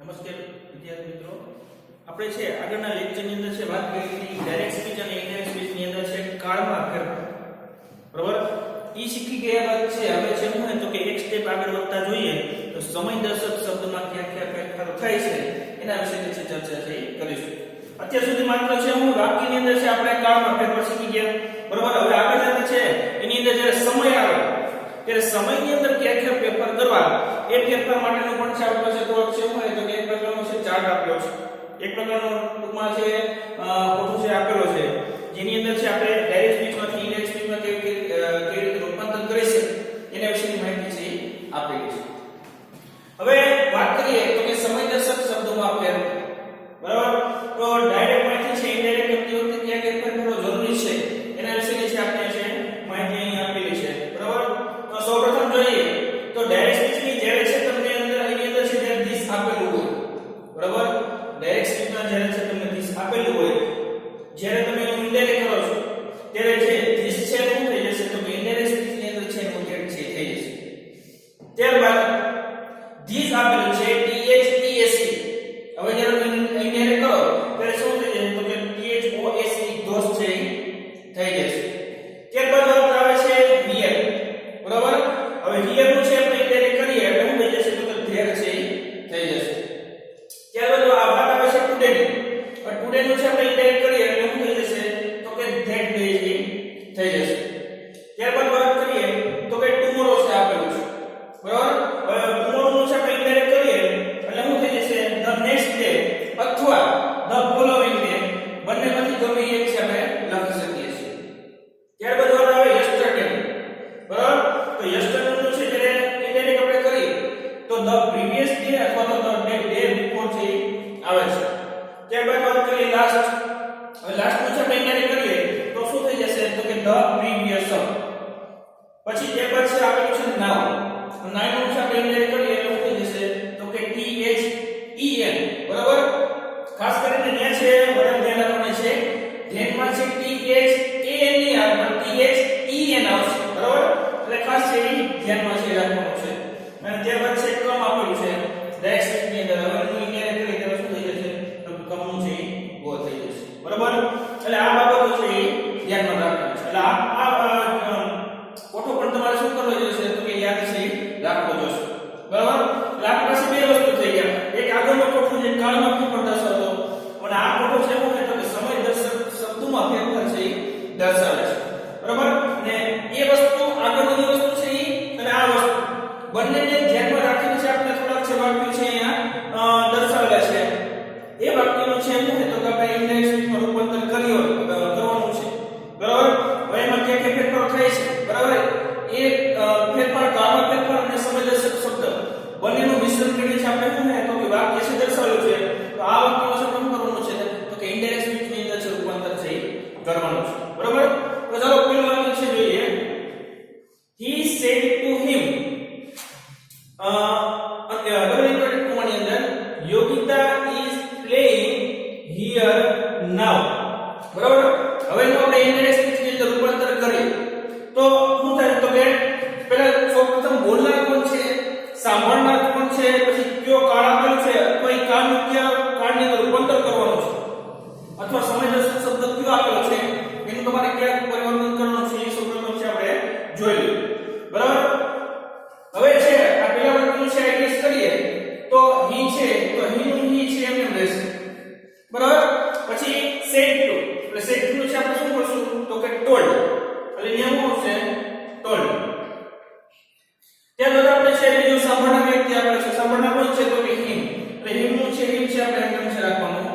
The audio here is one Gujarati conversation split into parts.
નમસ્કાર વિદ્યાર્થી મિત્રો, આપણે છે આગળના લેક્ચરની અંદર છે વાત કરી હતી ડાયરેક્ટ સ્પીચ અને ઇનડાયરેક્ટ સ્પીચ ની અંદર છે કાળમાં ફેરફાર. બરાબર, ઈ શીખી ગયા બાદ છે હવે છે હું તો કે એક સ્ટેપ આગળ વધતા જોઈએ તો સમયદર્શક શબ્દમાં ક્યાં ક્યાં ફેરફારો થાય છે એના વિશેની છે ચર્ચા છે કરીશું. અત્યાર સુધી માત્ર છે હું વાક્યની અંદર છે આપણે કાળમાં ફેરફાર શીખી ગયા. બરાબર, હવે આગળ જતા છે એની અંદર જ્યારે સમય આવે ત્યારે સમયની અંદર ક્યાં ક્યાં ફેરફાર કરવા એ ફેરફાર માટેનો પણ છે આપણી પાસે થોડોક છે હોય તો કે એક પ્રકારનો છે ચાર્ટ આપ્યો છે. એક પ્રકારનો ટૂંકમાં છે ફોટો છે આપેલો છે જેની અંદર છે આપણે ડાયરેક્ટ સ્પીચમાંથી ઇનડાયરેક્ટ સ્પીચમાં કેવી રીતે રૂપાંતર કરી છે એના વિશેની માહિતી છે આપેલી છે. હવે વાત કરીએ તો કે સમયદર્શક શબ્દોમાં ફેરફાર. બરાબર, તો ડાયરેક્ટ માહિતી છે ઇનડાયરેક્ટ કરતી વખતે ક્યાં ક્યાં ફેરફારો જરૂરી છે એના વિશેની છે આપણે છે માહિતી અહીં આપેલી છે. બરાબર, તો સૌપ્રથમ જોઈએ તો ડાયરેક્ટ સ્પીચની જ્યારે છે તમને અંદર એની અંદર છે જ્યારે ધીસ આપેલું હોય. બરાબર, ડાયરેક્ટ સ્પીચમાં જ્યારે છે તમને ધીસ આપેલું હોય, જ્યારે તમે એનું ઇનડાયરેક્ટ કરો છો ત્યારે છે ધીસ છે શું થઈ જશે તો કે ઇનડાયરેક્ટ સ્પીચની અંદર છે એનું ગેટ છે થઈ જશે. ત્યારબાદ ધીસ આપેલું છે THESE. હવે જ્યારે તમે ઇનડાયરેક્ટ કરો ત્યારે શું થઈ જશે તો કે THOSE ધોસ છે થઈ જશે. ત્યારબાદ આવે છે હિયર. બરાબર, હવે હિયર નું છે આપણે ઇનડાયરેક્ટ કરીએ એટલે શું થઈ જશે તો કે ધેર છે થઈ જશે. ત્યારબાદ આ વાત આવે છે ટુડે ની. ટુડે નું છે આપણે ઇનડાયરેક્ટ કરીએ એટલે શું થઈ જશે તો કે ધેટ ડે થઈ જશે. ત્યારબાદ વાત કરીએ તો કે ટુમોરો છે આપેલું છે. બરાબર, હવે ટુમોરો નું છે આપણે ઇનડાયરેક્ટ કરીએ એટલે શું થઈ જશે ધ નેક્સ્ટ ડે અથવા ધ ફોલોઇંગ ડે, બંનેમાંથી ગમે એક છે આપણે લખી શકીએ છીએ. ત્યારબાદ વાત આવે યસ્ટરડે. બરાબર, તો યસ્ટરડે નું છે જ્યારે ઇનડાયરેક્ટ આપણે કરીએ તો ધ પ્રીવિયસ ડે અથવા તો ધ ડે બિફોર છે આવે છે. ત્યારબાદ વાત કરીએ લાસ્ટ. હવે લાસ્ટ નું છે આપણે ઇનડાયરેક્ટ કરીએ તો શું થઈ જશે તો કે ધ પ્રીવિયસ. પછી ત્યારબાદ છે આપેલું છે નાઉ. નાઉ નું છે આપણે ઇનડાયરેક્ટ કરીએ એટલે શું થઈ જશે તો કે THEN. બરાબર, ખાસ કરીને ત્યાં છે બરાબર ધ્યાન રાખવાનું છે ધ્યાનમાં છે THAN ની આવે THEN આવશે. બરાબર, એટલે ખાસ છે એ ધ્યાનમાં છે રાખવાનું છે. અને ત્યારબાદ છે કમ આપેલું છે ડાયરેક્ટ સ્પીચની અંદર. હવે હું ઇનડાયરેક્ટ કરી ત્યારે શું થઈ જશે તો કમનું છે ગો થઈ જશે. બરાબર, એટલે આ બાબતો છે એ ધ્યાનમાં રાખવાની છે. એટલે આ ફોટો પણ તમારે શું કરવો જોઈશે તો કે યાદ છે રાખવો જોઈશે. બરાબર, એટલે આપણી પાસે બે વસ્તુ થઈ ગયા. એક આગળનો ફોટો જે કાળમાં ફેરફાર દર્શાવતો અને આ ફોટો છે એવું છે તો કે સમયદર્શક શબ્દોમાં ફેરફાર છે એ દર્શાવે છે. બરાબર, ને એ વસ્તુ આગળની વસ્તુ છે એ અને આ વસ્તુ બંનેને ધ્યાનમાં રાખીને છે આપણે થોડાક છે વાક્યો છે અહીંયા દર્શાવેલા છે. એ વાક્યનું છે એવું છે તો કે આપણે ઇનડાયરેક્ટ સ્પીચમાં રૂપાંતર કરવાનું છે. બરાબર, હવે એમાં ક્યાં ક્યાં ફેરફાર થાય છે. બરાબર, એ ફેરફાર કાળમાં ફેરફાર અને સમયદર્શક શબ્દ બંનેનું મિશ્રણ કરીને છે આપણે શું છે તો કે વાક્ય છે દર્શાવેલું છે. તો આ વાક્યનું છે શું કરવાનું છે તો કે ઇનડાયરેક્ટ સ્પીચની અંદર છે રૂપાંતર છે કરવાનું છે. બરાબર, તો ચાલો પહેલું વાક્ય છે જોઈએ. He said to him double inverted કોમાની અંદર Yogita is playing here now. બરાબર, હવે જો આપણે ઇનડાયરેક્ટ સ્પીચની અંદર રૂપાંતર કરીએ તો શું થાય તો કે પહેલા સૌપ્રથમ બોલનાર કોણ છે, સાંભળનાર કોણ છે, પછી કયો કાળ આપેલું છે અથવા એ કાળનું કયા કાળની અંદર રૂપાંતર કરવાનું છે અથવા સમયદર્શક શબ્દ કયો આપેલો છે એનું તમારે ક્યાં પરિવર્તન કરવાનું છે એ સૌપ્રથમ છે આપણે જોઈ લઈએ. બરાબર, હવે છે આ પહેલા વાક્યનું છે એડ્રેસ કરીએ તો હી છે તો હી નું હી છે એમ રહેશે. બરાબર, પછી said to એટલે said to છે આપણે શું કરશું તો કે told એટલે નિયમ શું છે told. ત્યારબાદ આપણે છે બીજું સાંભળનાર વ્યક્તિ આપણે છે સાંભળનાર કોણ છે તો કે him એટલે him નું છે him છે આપણે એમ છે રાખવાનું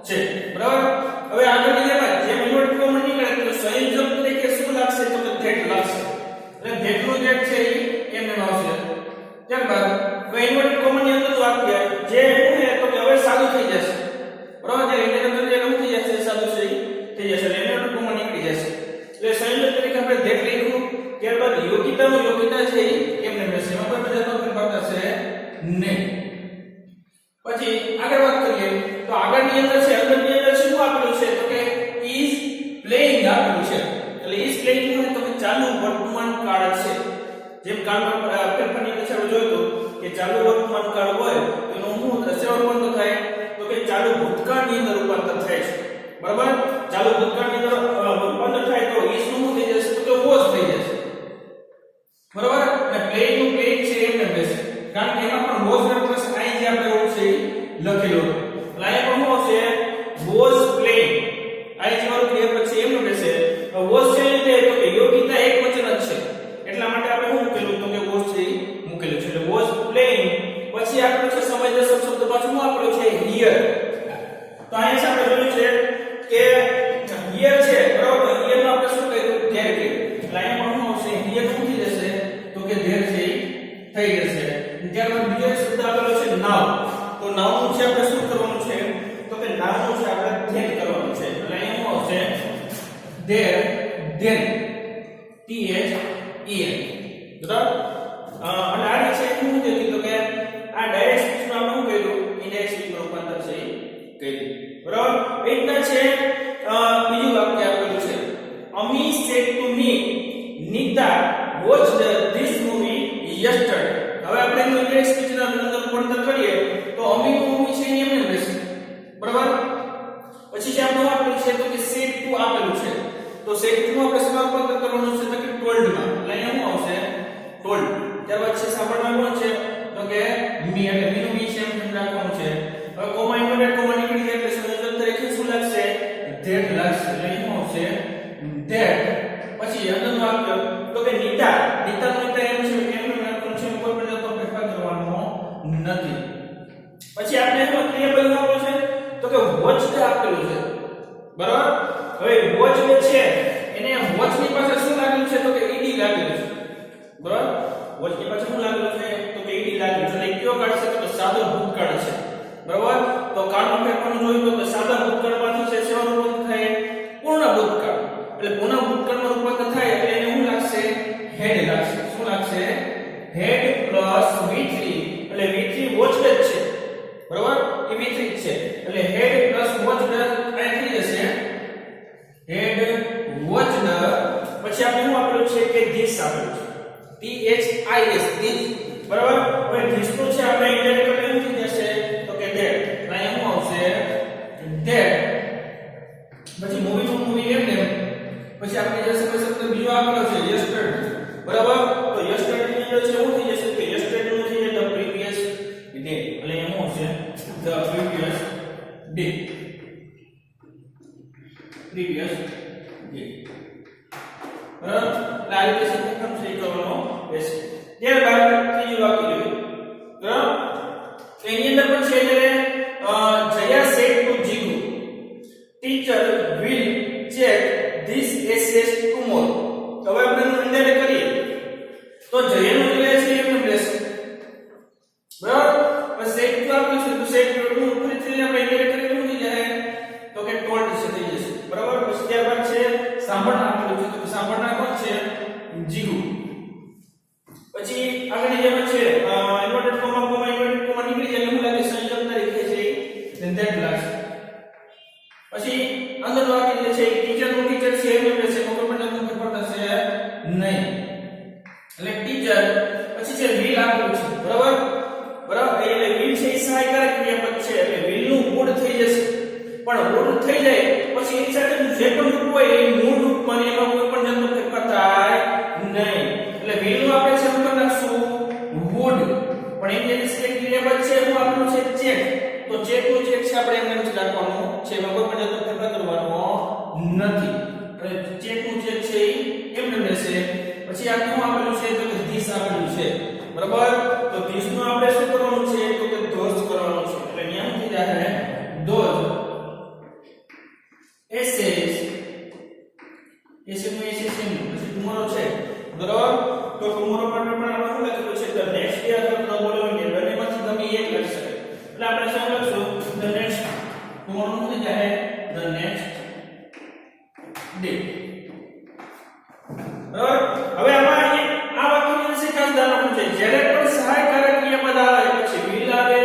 છે. બરાબર, હવે આગળની જેમ ઇન્વર્ટેડ કોમા નીકળે તો સંયોજક તરીકે શું લાગશે તો કે that લાગશે. એટલે that નું that છે એ એમ આવશે. ત્યારબાદ હવે ઇન્વર્ટેડ કોમા ની અંદર વાક્ય જે શું છે તો કે હવે સાદું થઈ જશે. બરાબર, જે ઇન્વર્ટેડ એટલે શું થઈ જશે સાદું થઈ જશે એટલે ઇન્વર્ટેડ કોમા નીકળી જશે. એટલે સંયોજક તરીકે આપણે that લખ્યું. ત્યારબાદ યોગિતાનું યોગિતા છે એમને રહેશે. એમાં કોઈ પ્રજાનો ફેરફાર થશે નહીં. પછી આગળ વાત કરીએ તો આગળની અંદર છે અંદરની અંદર શું આપેલું છે તો કે is playing આપેલું છે. એટલે is playing હોય તો કે ચાલુ વર્તમાન કાળ છે. જેમ કાળમાં ફેરફારની અંદર આપણે જોયું કે ચાલુ વર્તમાન કાળ હોય એનું શું થશે વર્તમાન ભૂતકાળની અંદર રૂપાંતર થાય છે બરાબર ચાલુ ભૂતકાળની અંદર રૂપાંતર થાય તો is નું શું થઈ જશે તો કે was થઈ જશે બરાબર અને playing નું playing છે એમને બેસે કારણ કે એમાં પણ was પ્લસ ing આપણે એવું છે લખેલું એટલે અહીંયા પણ શું હશે was playing ing વાળું ક્રિયા પછી એમને બેસે was છે એટલે તો કે યોગિતા એક વચન જ છે એટલા માટે આપણે શું મૂકેલું તો કે was છે મૂકેલું છે એટલે was playing પછી આપણો છે સમયદર્શક શબ્દ પાછું શું આપણો છે here તો અહીંયા આપણે જોયું છે કે here છે બરાબર here માં આપણે શું કર્યું there કર્યું એટલે અહીંયા પણ શું આવશે here શું થઈ જશે તો કે there છે થઈ જશે ત્યારબાદ બીજો એક શબ્દ આપેલો છે now તો now નું છે આપણે શું કરવાનું છે તો કે now નું છે આપણે then કરવાનું છે એટલે અહીંયા શું આવશે there then t h e n બરાબર અને આ છે શું કીધું તો કે આ ડાયરેક્ટ સ્પીચ માં આપણે શું કર્યું ઇનડાયરેક્ટ સ્પીચ માં રૂપાંતર છે કર્યું બરાબર એ રીતના છે બીજું વાક્ય આપેલું છે અમી said to me Nita watched this movie yesterday હવે આપણે એનું ઇનડાયરેક્ટ સ્પીચ ના અંદર રૂપાંતર કરીએ તો અમી નું મૂવી છે એમને રહેશે બરાબર પછી છે આપણું આપેલું છે તો કે said to આપેલું છે તો said to આપણે શું રૂપાંતર કરવાનું છે તો કે told માં એટલે અહીંયા શું આવશે told ત્યારબાદ છે સાંભળવા કોણ છે તો કે મી એટલે મીનું મી છે એમ રાખવાનું છે હવે કોમા ઇન્વર્ટેડ કોમા નીકળી જાય એટલે સંયોજન તરીકે શું લાગશે that લાગશે એટલે શું આવશે that પછી અંદરનું વાક્ય તો કે નીતા નીતાનું નીતા એમ છે એમનું રાખવાનું છે કોઈ પણ જાતનો ફેરફાર કરવાનો નથી પછી આપણે એમાં ક્રિયાપદ આપેલું છે તો કે વોચ આપેલું છે બરાબર હવે વોચ છે એને વોચ ની પાછળ શું લાગેલું છે તો કે ed લાગેલું છે બરાબર વોચ ની પાછળ શું લાગેલું છે તો કે ed લાગેલું છે એટલે કયો કાળ છે તો સાદો ભૂતકાળ છે બરાબર તો કાળનું ફેરફારનું જોયું તો સાદા ભૂતકાળમાંથી છે સેવાનું રૂપાંતર થાય પૂર્ણ ભૂતકાળ એટલે પૂર્ણ ભૂતકાળમાં રૂપાંતર થાય એટલે એને શું લાગશે હેડ લાગશે શું લાગશે હેડ પ્લસ v3 એટલે v3 વોચડ છે બરાબર એ v3 છે એટલે હેડ પ્લસ વોચડ આ થઈ જશે હેડ વોચડ પછી આપણે શું આપેલું છે કે ધીસ આપેલું છે this ધીસ બરાબર હવે ધીસ નું છે આપણે ઇન્ડિરેક્ટ કરીને શું થઈ જશે તો કે that અહીંયા શું આવશે that પછી મૂવી નું મૂવી એમને પછી આપણે જે શબ્દ બીજો આપેલો છે yesterday બરાબર તો yesterday ની અંદર છે શું થઈ જશે કે yesterday નું છે the previous day એટલે એમ શું છે the previous day previous day બરાબર આ રીતે સંપૂર્ણ છે કરવાનો રહેશે ત્યારબાદ ત્રીજું વાક્ય જોયું બરાબર તો એની અંદર પણ છે જયા said to Jigu teacher will check this essay tomorrow તો હવે આપણે એનું ઇન્ડાયરેક્ટ કરીએ તો જયાનું જે છે એમને રહેશે બરાબર બસ said to આપણે છે તો said to નું ફરીથી આપણે ઇન્ડાયરેક્ટ કરીએ શું થઈ જાય તો કે told છે થઈ જશે બરાબર પછી ત્યારબાદ છે સાંભળના આપેલું છે તો સાંભળના કોણ છે જીગુ પછી આગળની જેમ છે inverted comma comma inverted comma નીકળી જાય એટલે લાગે સંયોજક તરીકે છે then that લાગશે પછી અંદર વાક્ય જે છે ટીચર નું ટીચર છે એમ રહેશે કોઈ પણ જાતનો ફેરફાર થશે નહીં એટલે ટીચર પછી છે will આપેલું છે બરાબર બરાબર એટલે will છે એ સહાયકારક ક્રિયાપદ છે એટલે will નું મૂળ થઈ જશે પણ મૂળ થઈ જાય પછી એની સાથે જે પણ રૂપ હોય એ મૂળ રૂપમાં એમાં કોઈ પણ જાતનો ફેરફાર થાય નહીં એટલે will નું આપણે છે શું કરી નાખશું would પણ એની જે સ્ટેટ ક્રિયાપદ છે હું આપેલું છે check તો check નું check છે આપણે એમને જ રાખવાનું છે એમાં કોઈ પણ જાતનો ફેરફાર કરવાનો નથી એટલે check નું check છે એ એમને રહેશે પછી આ શું આપેલું છે તો કે this આપેલું છે બરાબર તો this નું આપણે શું કરવાનું છે તો કે those કરવાનું છે એટલે અહીંયા શું થઈ જાય those essays નું પછી tomorrow છે બરાબર તો tomorrow માટે પણ આપણે શું લખેલું છે the next day અથવા the following day બંનેમાંથી ગમે એક લખી શકે એટલે આપણે શું લખશું the next tomorrow નું થઈ જાય the next day બરાબર હવે આમાં આ વાક્યની વિશે ખાસ ધ્યાન રાખવું છે જ્યારે પણ સહાયકારક ક્રિયાપદ આવે પછી will આવે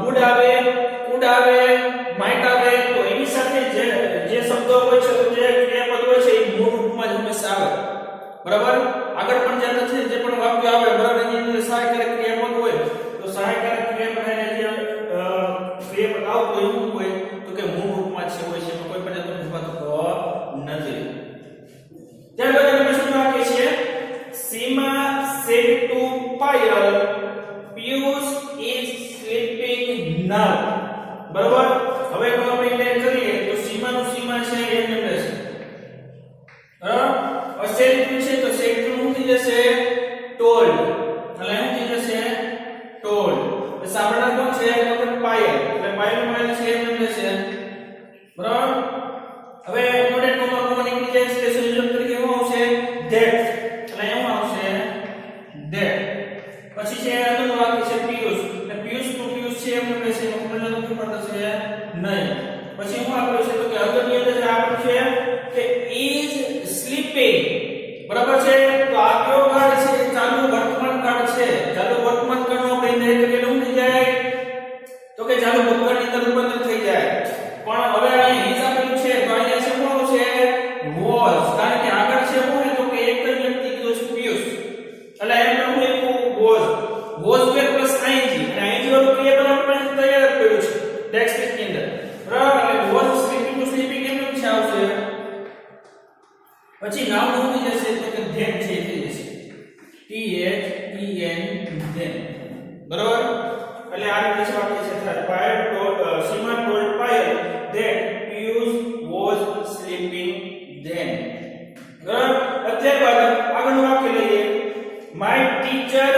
would આવે could આવે might આવે તો એની સાથે જે શબ્દો હોય છે તો જે ક્રિયાપદ હોય છે એ મૂળ રૂપમાં જ હંમેશા આવે બરાબર આગળ પણ જે નથી જે પણ વાક્ય આવે બરાબર એની અંદર સહાયકારક ક્રિયાપદ હોય તો સહાયકારક ક્રિયાપદ એને જે ક્રિયાપદ આવતો એવું હોય નાવ બરોબર હવે જો આપણે ઇન્ડિકેટ કરીએ તો સીમાનું સીમા છે એમ રહેશે બરાબર અસેલિટી છે તો સેક્ટર શું થઈ જશે ટોલ્ડ એટલે શું થઈ જશે ટોલ્ડ તો સાંભળનાર કોણ છે તો કે પાયલ એટલે પાયલ છે એમ રહેશે બરાબર હવે નોટેડ કોમા નીકળી જાય છે સંયોજક તરીકે શું આવશે ધેટ એટલે શું આવશે ધેટ પછી છે આગળનું વાક્ય છે પિયુષ એટલે પિયુષ તો પિયુષ છે એમ રહેશે એનો પ્રજનન ઉપર થશે નહીં પછી શું આપ્યું છે તો કે આગળની અંદર જે આપ્યું છે કે is sleeping બરાબર છે તો આ કયો કાળ છે ચાલુ વર્તમાન કાળ છે ચાલુ વર્તમાન કાળનો આપણે ઇન્ડિકેટ કરીએ શું થઈ જાય તો કે ચાલુ ભૂતકાળની અંદર રૂપાંતર થઈ જાય પણ હવે અહીં is આપેલું છે તો અહીંયા છે કોણ છે was કારણ કે આગળ છે કોણ તો કે એક જ વ્યક્તિ કીધું છે પિયુષ એટલે એમ હું લખું was સ્ક્વેર પ્લસ ing અને ing વાળું ક્રિયાપદ આપણે તૈયાર જ કર્યું છે ટેક્સ્ટ ની અંદર બરાબર એટલે was sleeping to sleeping કેમ છે આવશે પછી નામ શું થઈ જશે તો કે ધેન છે થઈ જશે T H E N then બરાબર એટલે આ રીતે વાક્ય છે થાય Payal told Seema told Payal that Piyush was sleeping then બરાબર ત્યારબાદ આગળનું વાક્ય લઈએ my teacher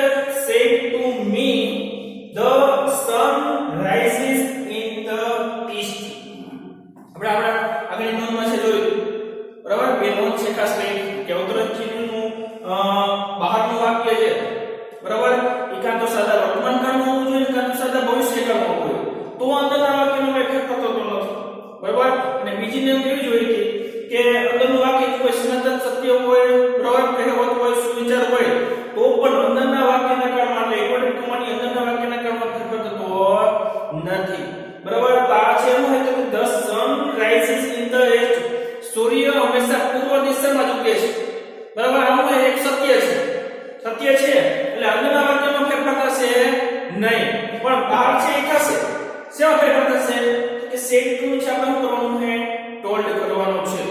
said to me the sun rises in the east આપણે આગળની નોંધમાં છે જોયું બરાબર બે નોંધ છે ખાસ કરીને કે અવતરણ ચિહ્નનું બહારનું વાક્ય છે બરાબર એકાં તો સાદા વર્તમાન કાળનું હોવું જોઈએ એકાં તો સાદા ભવિષ્યકાળનું હોવું જોઈએ તો અંદરના વાક્યનો વ્યાખ્યા થતો નથી બરાબર અને બીજી નિયમ એવી જોઈએ કે અંદરનું વાક્ય કોઈ સનાતન સત્ય હોય બરાબર કહેવત હોય સુવિચાર હોય તો પણ અંદરના વાક્યના કાળમાં એટલે ઇમ્પોર્ટન્ટ કોમાની અંદરના વાક્યના કાળમાં ફેરફાર થતો નથી બરાબર તો આ છે શું હોય તો the sun rises in the east સૂર્ય હંમેશા પૂર્વ દિશામાં જ ઉગે છે બરાબર આનું એક સત્ય છે એટલે અંદરના વાક્યમાં ફેરફાર થશે નહીં પણ બહાર છે એ થશે શેમાં ફેરફાર થશે કે સેટ ટુ છે આપણે શું કરવાનું છે ટોલ્ડ કરવાનું છે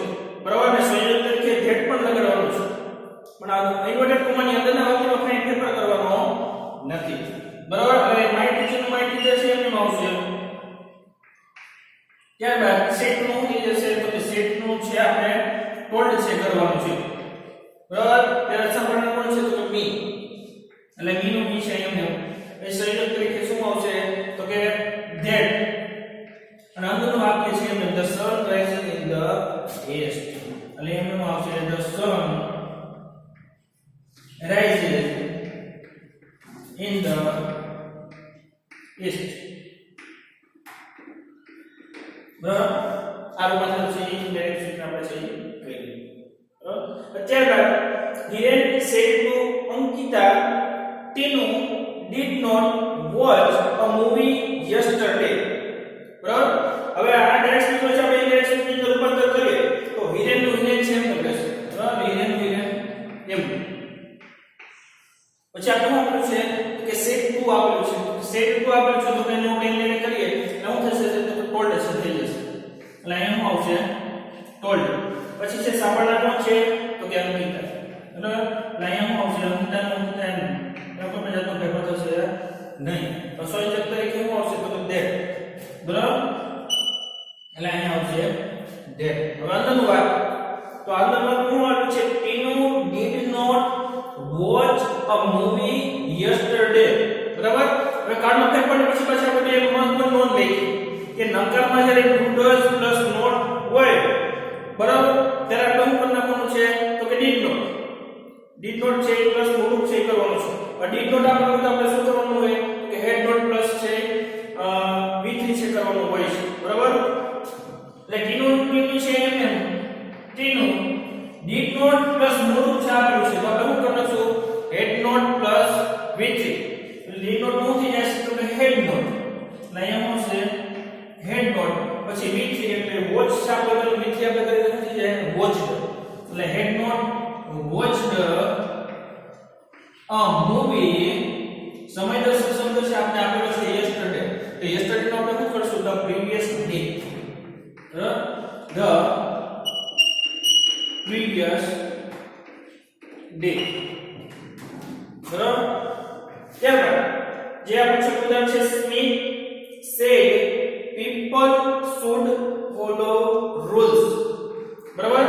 બરાબર ને સંયોજક તરીકે ધેટ પણ લગાડવાનું છે પણ આ ઇન્વર્ટેડ કોમાની અંદરના વાક્યમાં કંઈ ફેરફાર કરવાનો નથી બરાબર હવે માય ટીચર છે એમ આવશે ત્યારબાદ સેટ નું થઈ જશે તો કે સેટ નું છે આપણે ટોલ્ડ છે કરવાનું છે બરાબર ત્યારે સંપૂર્ણ કોણ છે તો કે મી એટલે મી નું મી છે એમ એ સંયોજક તરીકે શું આવશે તો કે ધેટ અને અંદરનું વાક્ય છે એમ the sun rises in the east એટલે એમનું આવશે the sun rises in the east બરાબર આ રૂપાંતર છે ઇનડાયરેક્ટ સ્પીચ આપણે છે કરી બરાબર ત્યારબાદ Hiren said to Ankita Tinu did not watch a movie yesterday બરાબર હવે આ ડાયરેક્ટ સ્પીચ છે આપણે ઇનડાયરેક્ટ સ્પીચ નું રૂપાંતર કરીએ તો હિરેન નું હિરેન છે એમ લખશે બરાબર હિરેન એમ પછી આપણે શું આપ્યું છે કે સેટ ટુ આપેલું છે સેટ ટુ આપેલું છે તો તેનો ઇનડાયરેક્ટ કરીએ શું થશે તો ટોલ્ડ છે થઈ જશે એટલે એમ આવશે ટોલ્ડ પછી છે સાંભળનાર કોણ છે તો કે અંકિતા બરાબર એટલે એમ આવશે અંકિતાનું એમ કોઈ જાતનો ફેરફાર થશે નહીં તો સંયોજક તરીકે શું આવશે તો ધેટ બરાબર એટલે અહીં આવશે ધેટ હવે અંદરનું વાત તો અંદરમાં શું આવ્યું છે Tinu did not watch a movie yesterday બરાબર હવે કાર્ડમાં ફેરફાર પછી પાછા આપણે એક મહત્વની નોંધ લઈએ કે નકારમાં જ્યારે do does પ્લસ not હોય બરાબર ત્યારે આપણે શું કરવાનું છે તો કે did not છે પ્લસ મૂળભૂત છે કરવાનું છે did not આપણે તો આપણે શું કરવાનું હોય કે had not પ્લસ છે v3 છે કરવાનું હોય છે બરાબર એટલે ટીનુ છે એમ ટીનુ did not પ્લસ મૂળભૂત છે આપેલું છે તો આપણે શું કરશું had not plus v3 did not નું થઈ જશે તો કે had not એટલે અહીંયા શું છે had not પછી v3 એટલે watch છે આપણે v3 આપણે કરી તો થઈ જાય watched એટલે had not watched a movie સમય દર્શક શબ્દ છે આપણે આપેલો છે yesterday તો yesterday નો આપણે શું કરશું the previous day the previous day બરાબર ત્યારબાદ જે આપણું છે ઉદાહરણ છે said people should follow rules. બરાબર,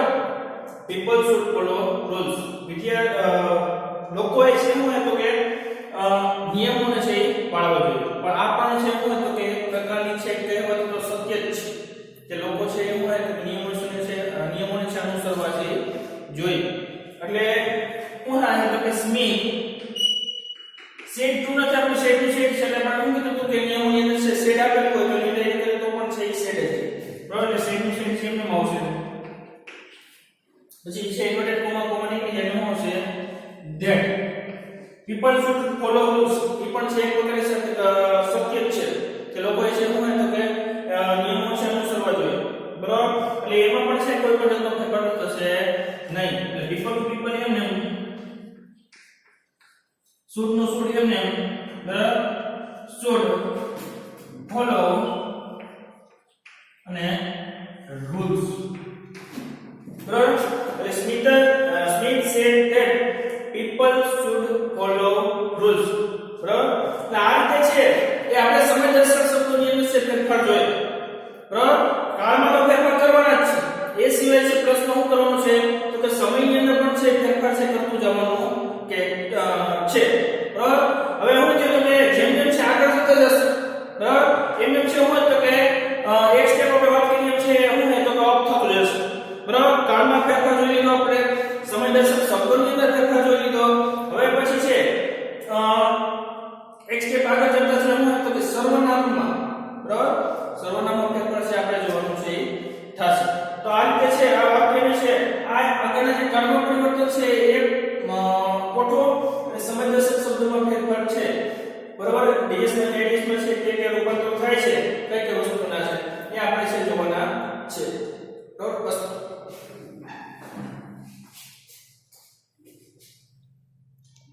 people should follow rules. લોકોએ છે શું હોય તો કે નિયમોને છે એ પાળવા જોઈએ, પણ આ પણ છે શું હોય તો કે એક પ્રકારની છે કહેવત તો સત્ય જ છે કે લોકો છે એવું હોય કે નિયમોને છે અનુસરવા છે જોઈએ. એટલે કોણ આવે તો કે સ્મિથ સેડ ટુ નથી, આપણે સેડ ટુ સેડ છે એટલે આપણે શું કીધું કે નિયમોની અંદર છે સેડ આપેલું હોય તો લીધે તો પણ છે એ સેડ છે. બરાબર, એટલે સેડ ટુ સેડ સેમ માં આવશે. પછી છે ઇન્વર્ટેડ કોમા કોમા ની જેનું આવશે that people should follow rules. એ પણ છે એક પ્રકારે સત્ય જ છે કે લોકોએ છે શું હોય તો કે નિયમો છે અનુસરવા જોઈએ. બરાબર, એટલે એમાં પણ છે કોઈ પણ જાતનો ફેરફાર થશે નહીં. એટલે people to people એમને should નો should એમને બરાબર should follow અને rules. બરાબર, એટલે Smith said that people should follow rules. બરાબર, એટલે આ રીતે છે એ આપણે સમયદર્શક શબ્દોની અંદર છે ફેરફાર જોઈએ. બરાબર, કાળમાં તો ફેરફાર કરવાના જ છે, એ સિવાય છે પ્રશ્ન શું કરવાનો છે તો કે સમયની અંદર પણ છે ફેરફાર છે કરતું જવાનું કે છે. બરાબર, હવે હું કહું તો કે જેમ જેમ છે આગળ જતા જશે બરાબર એમ એમ છે હોય તો કે એક સ્ટેપ આપણે વાત કરીએ છે હું ને તો કે ઓફ થતો જશે. બરાબર, કાળમાં ફેરફાર જોઈ લીધો, આપણે સમયદર્શક શબ્દોની અંદર ફેરફાર જોઈ લીધો. હવે પછી છે એક સ્ટેપ આગળ જતા છે હું તો કે સર્વનામમાં બરાબર સર્વનામમાં ફેરફાર છે આપણે જોવાનું છે એ થશે. તો આ રીતે છે આ વાક્યને છે આ આગળના જે કાળમાં પરિવર્તન છે એ કોઠો અને સમયદર્શક શબ્દોમાં ફેરફાર છે. બરાબર, ડીએસ અને એડીએસ માં છે કે રૂપાંતર થાય છે કઈ કઈ વસ્તુના છે એ આપણે છે જોવાના છે. બરાબર, બસ.